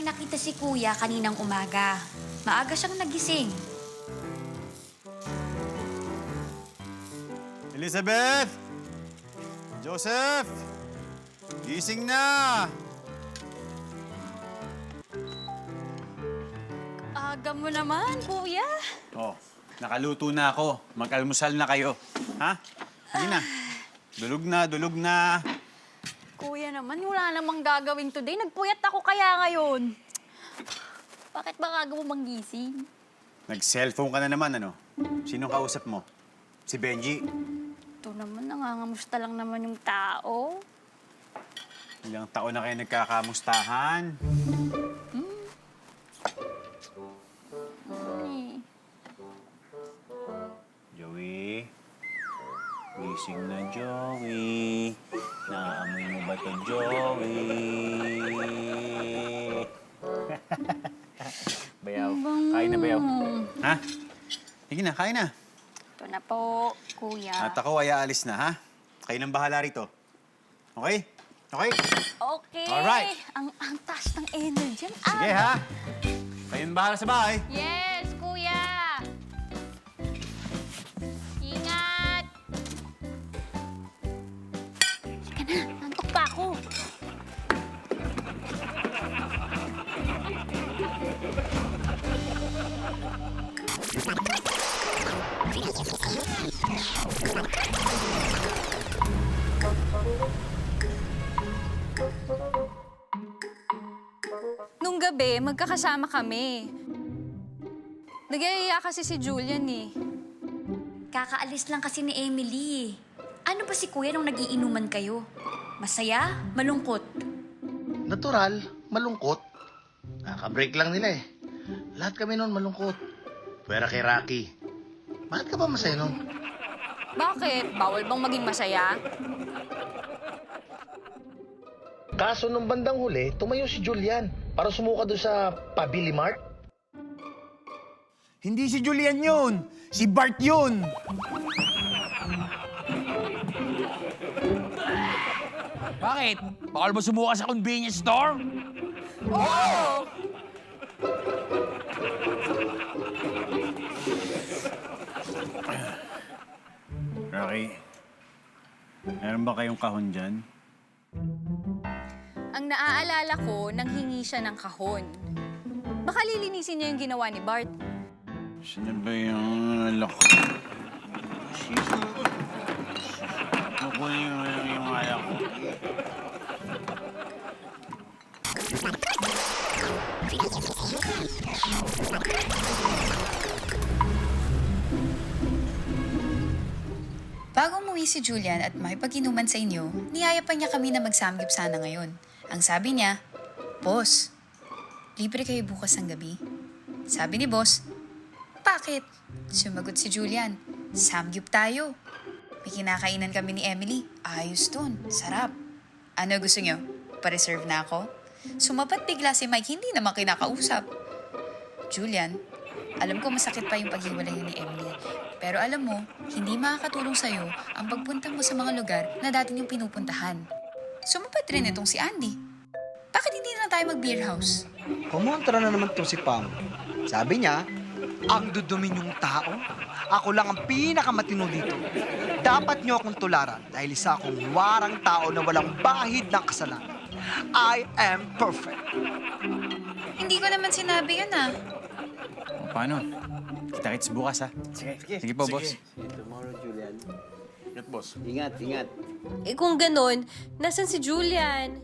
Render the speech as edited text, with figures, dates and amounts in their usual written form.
may nakita si Kuya kaninang umaga. Maaga siyang nagising. Elizabeth! Joseph! Gising na! Aga mo naman, Kuya. Oh, nakaluto na ako. Mag-almusal na kayo. Ha? Sige na. Dulog na. Kuya naman, wala namang gagawin today. Nagpuyat ako kaya ngayon. Bakit ba aga mo manggising? Nag-cellphone ka na naman, ano? Sinong kausap mo? Si Benji? Ito naman, nangangamusta lang naman yung tao. Ilang taon na kayo nagkakamustahan? Eh, Joey? Gising na, Joey. Naamoy mo ba ito, Joey? Bayaw. Kain na, bayaw. Ha? Sige na, kain na. ito na po, Kuya. At ako ay aalis na, ha? Kayo nang bahala rito. Okay? Okay? Okay. Alright. Ang taas ng energy. Sige, ha? Kayo nang bahala sa bahay. Yes, Kuya! Ingat! Sige na, nantok pa ako. Nung gabi, magkakasama kami. Nag-iaya kasi si Julian eh. Kakaalis lang kasi ni Emily. Ano ba si Kuya nung nagiinuman kayo? Masaya? Malungkot? Natural, malungkot. Nakaka-break lang nila eh. Lahat kami noon malungkot. Pwera kay Rocky. Bakit ka ba masaya noon? Bakit? Bawal bang maging masaya? Kaso nung bandang huli, tumayo si Julian para sumuka doon sa Pabili Mart. Hindi si Julian yun! Si Bart yun! Bakit? Bawal mo sumuka sa convenience store? Oo! Rocky, meron ba kayong kahon dyan? Ang naaalala ko, nang hingi siya ng kahon. Baka lilinisin niya yung ginawa ni Bart. Sino ba yung alak? Kukunin yung alak ko. Bago umuwi si Julian at makipag-inuman sa inyo, niyaya pa niya kami na magsamgyup sana ngayon. Ang sabi niya, Boss, libre kayo bukas ng gabi. Sabi ni Boss, bakit? Sumagot si Julian, samgyup tayo. May kinakainan kami ni Emily. Ayos dun, sarap. Ano gusto niyo? Pa-reserve na ako? Sumapat bigla si Mike, hindi naman kinakausap. Julian, alam ko masakit pa yung paghiwalay ni Emily. Pero alam mo, hindi makakatulong sa'yo ang pagpunta mo sa mga lugar na dati niyong pinupuntahan. Sumapat rin itong si Andy. Bakit hindi na tayo mag-beer house? Kumontra na naman to si Pam. Sabi niya, ang dudumi niyong tao. Ako lang ang pinakamatino dito. Dapat niyo akong tularan dahil isa akong warang tao na walang bahid ng kasalanan. I am perfect. Hindi ko naman sinabi yun ah. O, paano? Kita-kits bukas, ha? Sige po, boss. Tomorrow, Julian. Ingat, boss. Ingat, ingat. Eh kung ganon, nasan si Julian?